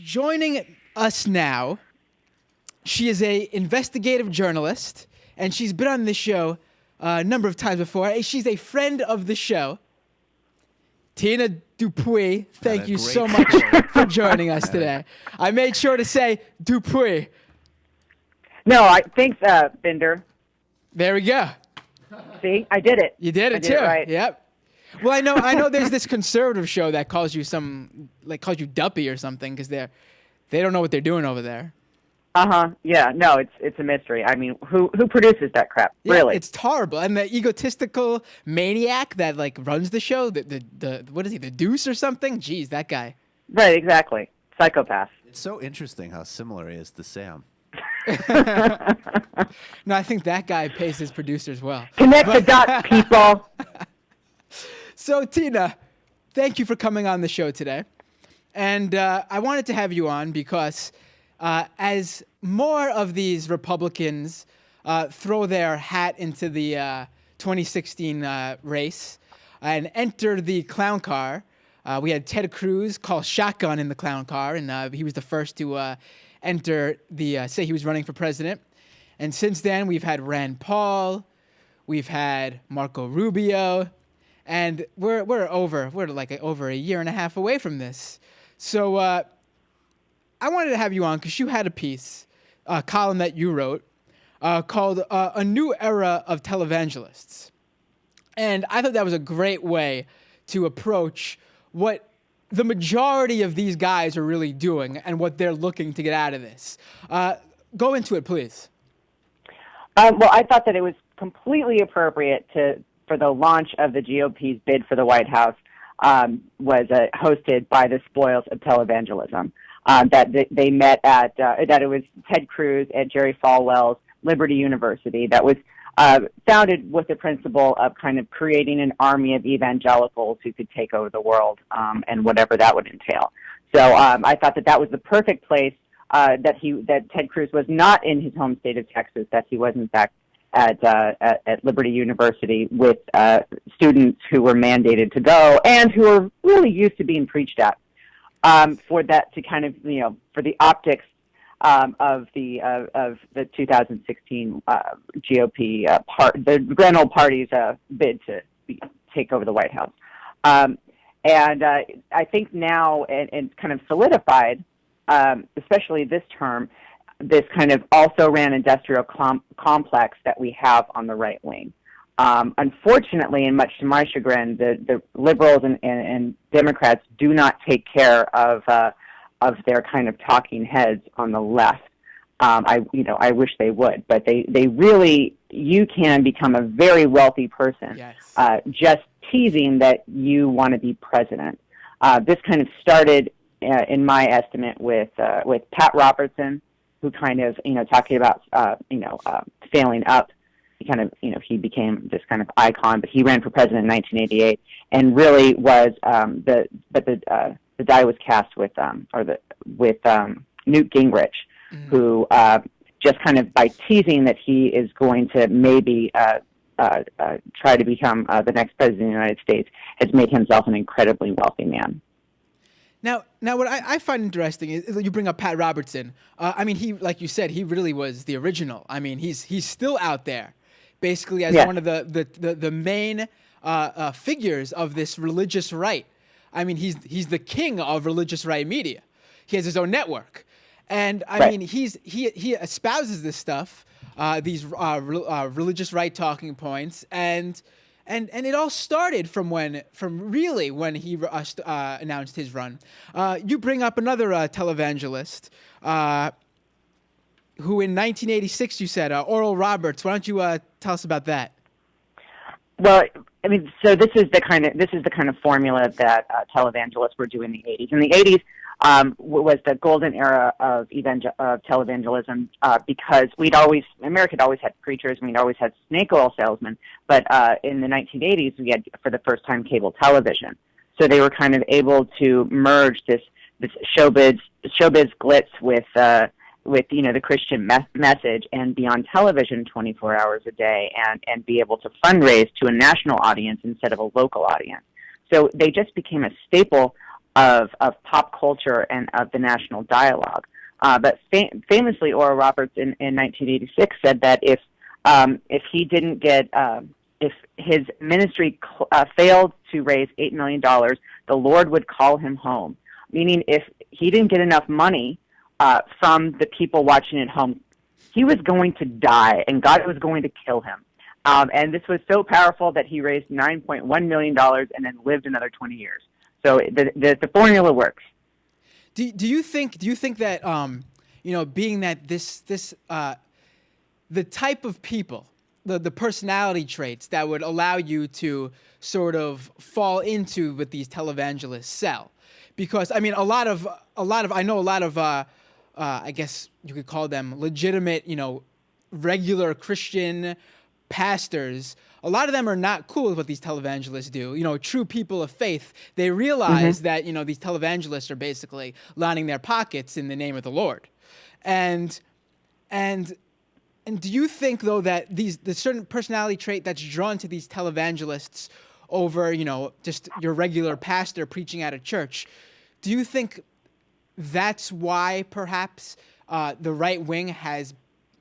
joining us now, she is a investigative journalist, and she's been on this show a number of times before. She's a friend of the show. Tina Dupuy, thank you so much for joining us today. I made sure to say Dupuy. No, thanks, Binder. There we go. See, I did it. You did it too. It right. Yep. Well, I know. There's this conservative show that calls you calls you Duppy or something because they don't know what they're doing over there. Yeah. No, it's a mystery. I mean, who produces that crap? Yeah, really? It's horrible. And the egotistical maniac that runs the show, the what is he? The Deuce or something? Jeez, that guy. Right. Exactly. Psychopath. It's so interesting how similar he is to Sam. No, I think that guy pays his producers well. Connect the dots, people. So, Tina, thank you for coming on the show today. And I wanted to have you on because as more of these Republicans throw their hat into the 2016 race and enter the clown car, we had Ted Cruz call shotgun in the clown car, and he was the first to enter say he was running for president. And since then, we've had Rand Paul, we've had Marco Rubio, and we're over a year and a half away from this. So I wanted to have you on because you had a piece, a column that you wrote called A New Era of Televangelists. And I thought that was a great way to approach what the majority of these guys are really doing and what they're looking to get out of this. Go into it, please. Well, I thought that it was completely appropriate for the launch of the GOP's bid for the White House was hosted by the spoils of televangelism. That they met at that it was Ted Cruz at Jerry Falwell's Liberty University that was founded with the principle of kind of creating an army of evangelicals who could take over the world and whatever that would entail. So I thought that was the perfect place that Ted Cruz was not in his home state of Texas, that he was in fact at Liberty University with students who were mandated to go and who are really used to being preached at. For that to kind of for the optics of the 2016 GOP the Grand Old Party's bid to take over the White House, and I think now and kind of solidified, especially this term, this kind of also ran industrial complex that we have on the right wing. Unfortunately, and much to my chagrin, the liberals and Democrats do not take care of their kind of talking heads on the left. I wish they would, but they really, you can become a very wealthy person, yes, just teasing that you want to be president. This kind of started, in my estimate, with Pat Robertson, who kind of, talking about, failing up. He kind of, he became this kind of icon, but he ran for president in 1988 and really was, the die was cast with Newt Gingrich, mm-hmm, who, just kind of by teasing that he is going to maybe, try to become the next president of the United States, has made himself an incredibly wealthy man. Now, what I find interesting is you bring up Pat Robertson. I mean, he, like you said, he really was the original. I mean, he's still out there, basically as one of the main figures of this religious right. I mean, he's the king of religious right media. He has his own network, and I mean, he espouses this stuff, these religious right talking points, and it all started from when he announced his run. You bring up another televangelist who in 1986 you said, Oral Roberts. Why don't you tell us about that? Well, I mean, so this is the kind of formula that televangelists were doing in the 80s. In the 80s was the golden era of televangelism because America had always had preachers and we'd always had snake oil salesmen, but in the 1980s we had for the first time cable television. So they were kind of able to merge this showbiz glitz with the Christian message and be on television 24 hours a day and be able to fundraise to a national audience instead of a local audience. So they just became a staple of pop culture and of the national dialogue. But famously, Oral Roberts in 1986 said that if he didn't get if his ministry failed to raise $8 million, the Lord would call him home. Meaning, if he didn't get enough money from the people watching at home, he was going to die, and God was going to kill him. And this was so powerful that he raised $9.1 million and then lived another 20 years. So the formula works. Do you think that being that the type of people, the personality traits that would allow you to sort of fall into what these televangelists sell? Because I mean, I know a lot of I guess you could call them legitimate, regular Christian pastors. A lot of them are not cool with what these televangelists do. True people of faith, they realize that, these televangelists are basically lining their pockets in the name of the Lord. And do you think, though, that the certain personality trait that's drawn to these televangelists over, just your regular pastor preaching at a church, do you think that's why perhaps the right wing has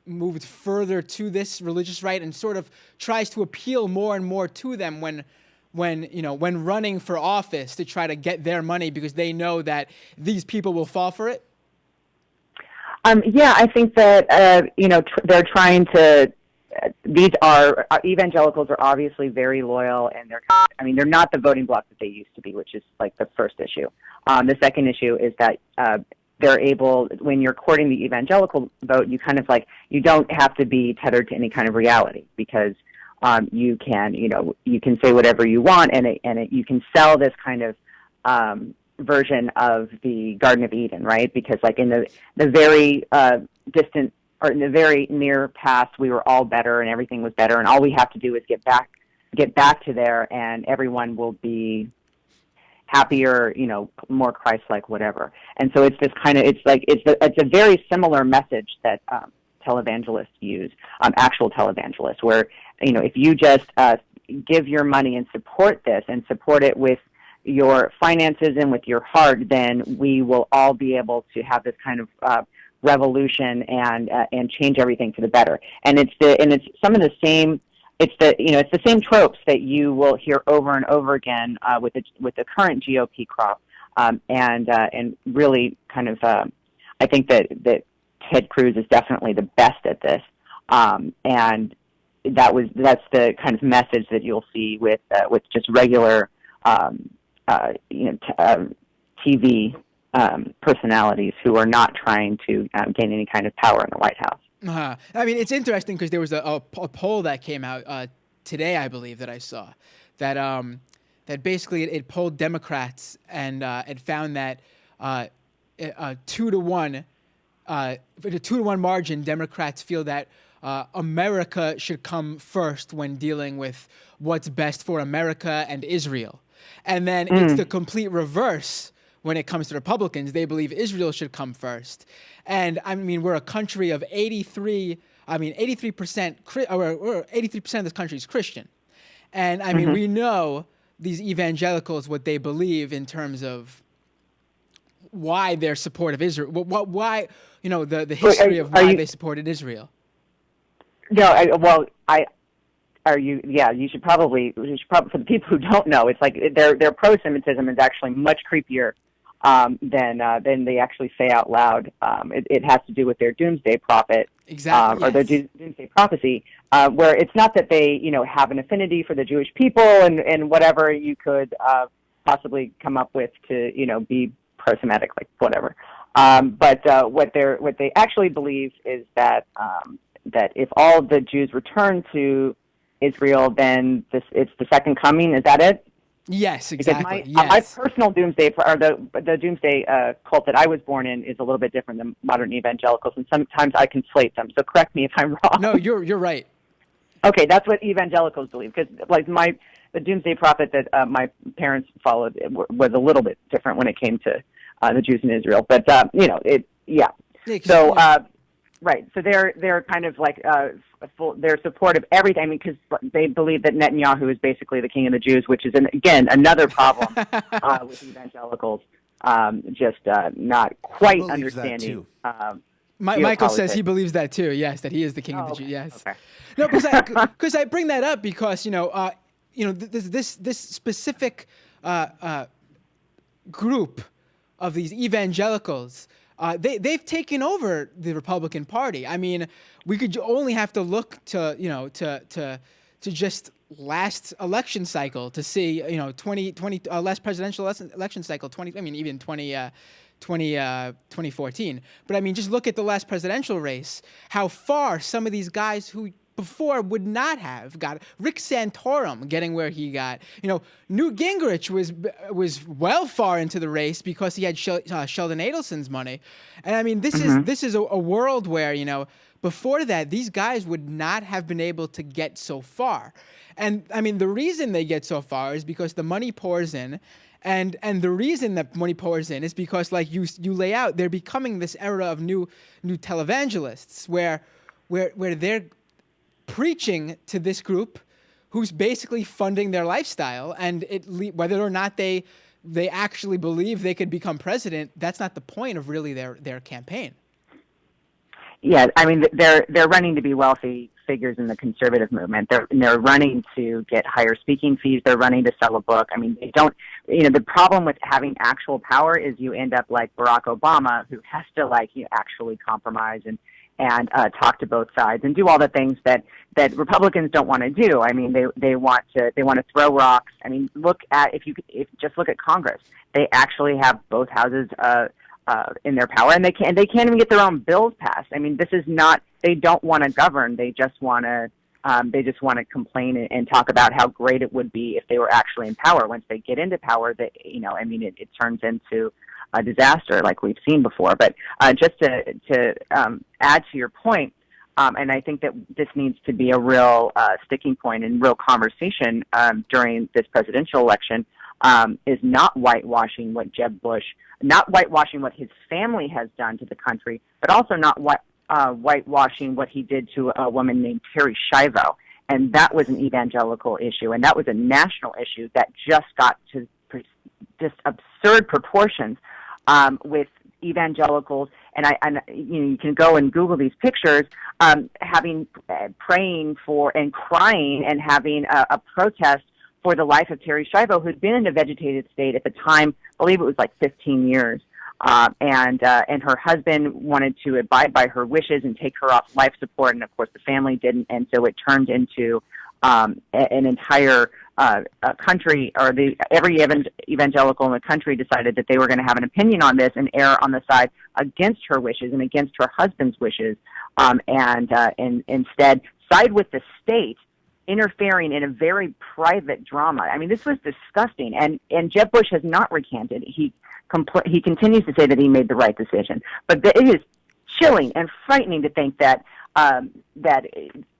moved further to this religious right and sort of tries to appeal more and more to them when running for office to try to get their money because they know that these people will fall for it? Yeah, I think that they're trying to. Evangelicals are obviously very loyal, and they're not the voting bloc that they used to be, which is like the first issue. The second issue is that they're able, when you're courting the evangelical vote, you kind of you don't have to be tethered to any kind of reality because you can say whatever you want, and you can sell this kind of version of the Garden of Eden, right? Because in the very distant or in the very near past, we were all better and everything was better, and all we have to do is get back to there, and everyone will be happier, more Christ-like, whatever. And so it's this kind of it's a very similar message that televangelists use, actual televangelists, where if you just give your money and support this and support it with your finances and with your heart, then we will all be able to have this kind of revolution and change everything for the better. And it's some of the same. It's the same tropes that you will hear over and over again with the current GOP crop, and really kind of I think that Ted Cruz is definitely the best at this, and that's the kind of message that you'll see with just regular TV personalities who are not trying to gain any kind of power in the White House. I mean, it's interesting because there was a poll that came out today, I believe, that I saw that basically it polled Democrats and it found that a 2-to-1 margin, Democrats feel that America should come first when dealing with what's best for America and Israel. And then it's the complete reverse when it comes to Republicans. They believe Israel should come first. And I mean, we're a country of 83%, 83% of this country is Christian. And I mean, we know these evangelicals, what they believe in terms of why they're supportive of Israel, why, the history of why they supported Israel. No, you should probably, for the people who don't know, it's like their pro-Semitism is actually much creepier than they actually say out loud. It has to do with their doomsday prophet, exactly, or their doomsday prophecy, where it's not that they have an affinity for the Jewish people and whatever you could possibly come up with to be pro-Semitic, like whatever. But what they actually believe is that if all of the Jews return to Israel, then it's the second coming. Is that it? Yes, exactly. Because my personal doomsday, or the doomsday cult that I was born in, is a little bit different than modern evangelicals, and sometimes I conflate them. So correct me if I'm wrong. No, you're right. Okay, that's what evangelicals believe. Because the doomsday prophet that my parents followed was a little bit different when it came to the Jews in Israel. But right. So they're kind of like they're supportive of everything, because they believe that Netanyahu is basically the king of the Jews, which is again another problem with evangelicals. just not quite believes that understanding. too. Michael says geopolitics. he believes that too. Yes, that he is the king of the Jews. Yes. Okay. No, because I bring that up because this specific group of these evangelicals, they've taken over the Republican Party. I mean, we could only have to look to just last election cycle to see 2020 last presidential election cycle 2014. But I mean, just look at the last presidential race, how far some of these guys who before would not have got Rick Santorum getting where he got. Newt Gingrich was well far into the race because he had Sheldon Adelson's money. And I mean, this is a world where, before that, these guys would not have been able to get so far. And I mean, the reason they get so far is because the money pours in. And the reason that money pours in is because, like you lay out, they're becoming this era of new televangelists where they're preaching to this group who's basically funding their lifestyle, and whether or not they actually believe they could become president, that's not the point of really their campaign. Yeah, I mean, they're running to be wealthy figures in the conservative movement. They're running to get higher speaking fees. They're running to sell a book. I mean, they don't. The problem with having actual power is you end up like Barack Obama, who has to actually compromise and talk to both sides and do all the things that Republicans don't want to do. I mean, they want to throw rocks. I mean, just look at Congress. They actually have both houses in their power, and they can't even get their own bills passed. I mean, this is not. They don't want to govern. They just want to. They just want to complain and talk about how great it would be if they were actually in power. Once they get into power, it turns into a disaster like we've seen before. But just to add to your point, and I think that this needs to be a real sticking point and real conversation during this presidential election, is not whitewashing what Jeb Bush, not whitewashing what his family has done to the country, but also not whitewashing what he did to a woman named Terry Schiavo. And that was an evangelical issue, and that was a national issue that just got to just absurd proportions with evangelicals. And you can go and Google these pictures, praying for and crying and having a protest for the life of Terry Schiavo, who'd been in a vegetative state at the time. I believe it was like 15 years. And her husband wanted to abide by her wishes and take her off life support, and of course the family didn't, and so it turned into an entire country, or every evangelical in the country decided that they were going to have an opinion on this and err on the side against her wishes and against her husband's wishes, and instead side with the state, interfering in a very private drama. I mean, this was disgusting, and Jeb Bush has not recanted. He continues to say that he made the right decision, but it is chilling and frightening to think that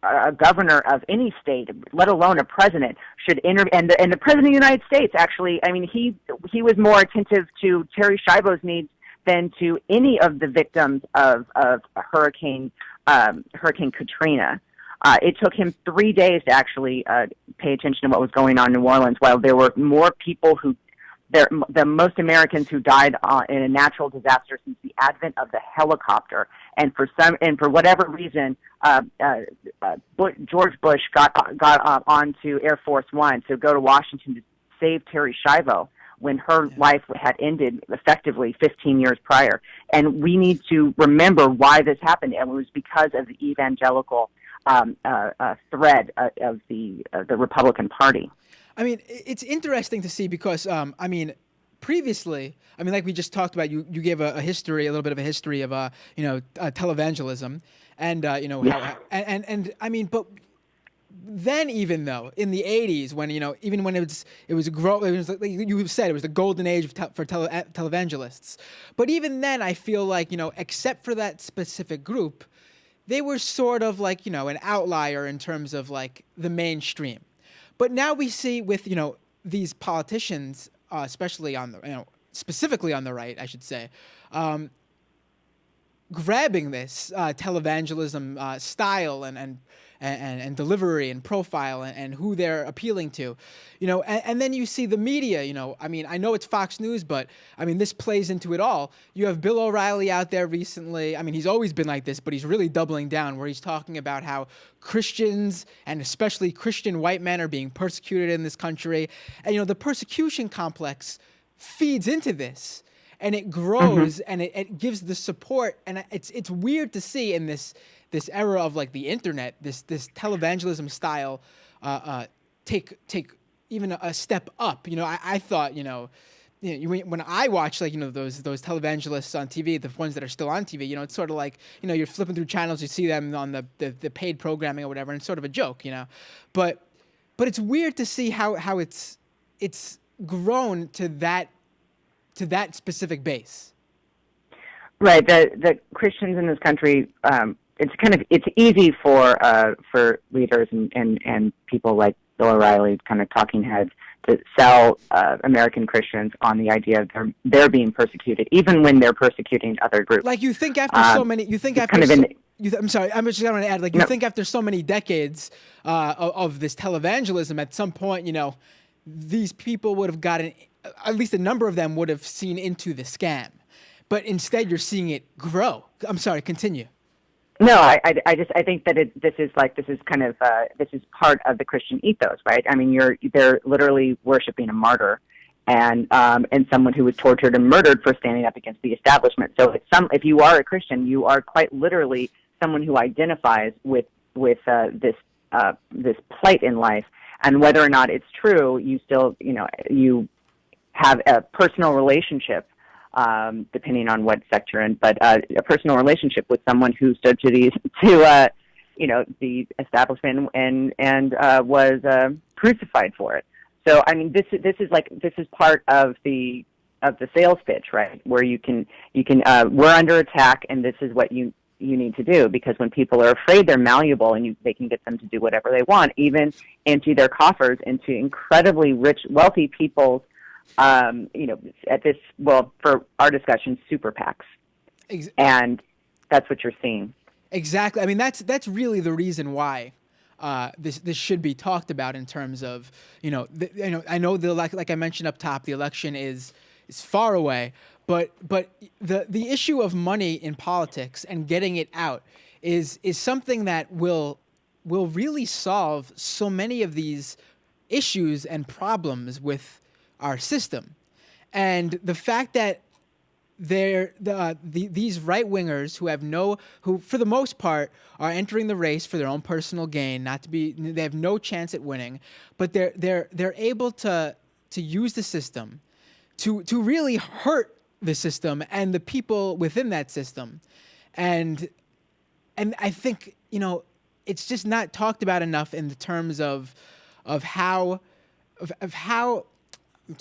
a governor of any state, let alone a president, should and the president of the United States, actually, I mean, he was more attentive to Terry Schiavo's needs than to any of the victims of Hurricane Katrina. It took him 3 days to actually pay attention to what was going on in New Orleans, while there were more people the most Americans who died in a natural disaster since the advent of the helicopter. And for whatever reason, George Bush got onto Air Force One to go to Washington to save Terry Schiavo when her life had ended effectively 15 years prior. And we need to remember why this happened, and it was because of the evangelical thread of the Republican Party. I mean, it's interesting to see because, previously, like we just talked about, you gave a little bit of a history of, televangelism, and but then even though in the 80s when, even when it was like you said, it was the golden age for televangelists. But even then, I feel like, except for that specific group, they were sort of like, an outlier in terms of like the mainstream. But now we see with, these politicians, especially on the, specifically on the right, I should say, grabbing this televangelism style and delivery and profile and who they're appealing to, and then you see the media, I mean, I know it's Fox News, but I mean, this plays into it all. You have Bill O'Reilly out there recently. I mean, he's always been like this, but he's really doubling down where he's talking about how Christians and especially Christian white men are being persecuted in this country. And, the persecution complex feeds into this. And it grows and it gives the support. And it's weird to see in this era of like the internet, this televangelism style take even a step up. I thought, when I watch like, those televangelists on TV, the ones that are still on TV, it's sort of like, you're flipping through channels, you see them on the paid programming or whatever, and it's sort of a joke, But it's weird to see how it's grown to that specific base. Right. The Christians in this country, it's easy for leaders and people like Bill O'Reilly, kind of talking heads, to sell American Christians on the idea of they're being persecuted, even when they're persecuting other groups. Like you think after so many, I'm sorry, I'm just going to add, like you think after so many decades of this televangelism, at some point, these people would have gotten, at least a number of them would have seen into the scam, but instead you're seeing it grow. I'm sorry, continue. No, I think that this is part of the Christian ethos, right? I mean, they're literally worshiping a martyr, and someone who was tortured and murdered for standing up against the establishment. So if you are a Christian, you are quite literally someone who identifies with this plight in life, and whether or not it's true, you still you have a personal relationship. Depending on what sect you're in, but a personal relationship with someone who stood to the establishment and was crucified for it. So I mean, this is part of the sales pitch, right? Where you can we're under attack, and this is what you need to do, because when people are afraid, they're malleable, and they can get them to do whatever they want, even empty their coffers into incredibly rich, wealthy people's. For our discussion, super PACs, and that's what you're seeing. Exactly. I mean, that's really the reason why this should be talked about in terms of I know like I mentioned up top, the election is far away, but the issue of money in politics and getting it out is something that will really solve so many of these issues and problems with our system. And the fact that these right-wingers who for the most part are entering the race for their own personal gain, they have no chance at winning, but they're able to use the system to really hurt the system and the people within that system. And I think, it's just not talked about enough in the terms of how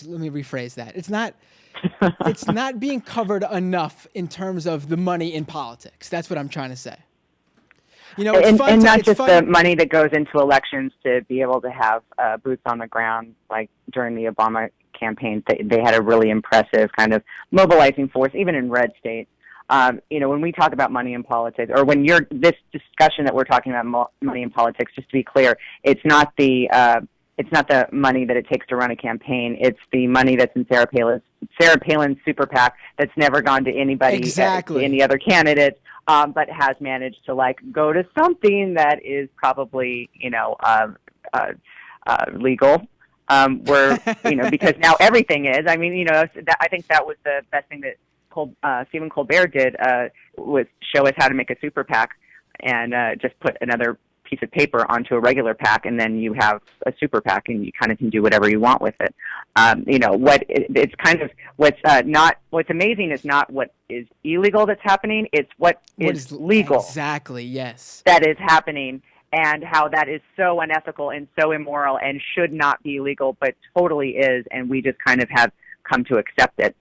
let me rephrase that. It's not being covered enough in terms of the money in politics. That's what I'm trying to say. And not just the money that goes into elections to be able to have boots on the ground, like during the Obama campaign. They had a really impressive kind of mobilizing force, even in red states. When we talk about money in politics, or when this discussion that we're talking about money in politics, just to be clear, it's not the money that it takes to run a campaign. It's the money that's in Sarah Palin's super PAC that's never gone to anybody, exactly. To any other candidates, but has managed to go to something that is probably legal. Because now everything is. I mean, I think that was the best thing that Stephen Colbert did was show us how to make a super PAC and just put another piece of paper onto a regular PAC, and then you have a super PAC, and you kind of can do whatever you want with it. What's amazing is not what is illegal that's happening; it's what is legal. Exactly. Yes. That is happening, and how that is so unethical and so immoral and should not be legal, but totally is, and we just kind of have come to accept it.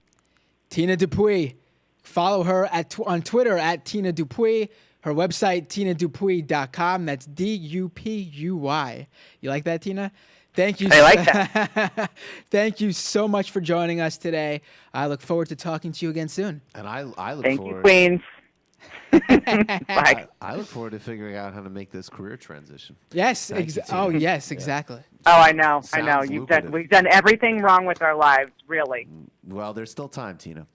Tina Dupuy, follow her on Twitter at Tina Dupuy. Her website, tinadupuy.com. That's DUPUY. You like that, Tina? Thank you. I like that. Thank you so much for joining us today. I look forward to talking to you again soon. And I look Thank forward. you, Queens. Like, I look forward to figuring out how to make this career transition. Yes. Thank you, Oh, Tina. yes, exactly. oh, I know. Sounds We've lucrative. done everything wrong with our lives, really. Well, there's still time, Tina.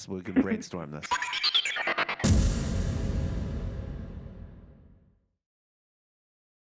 We can brainstorm this.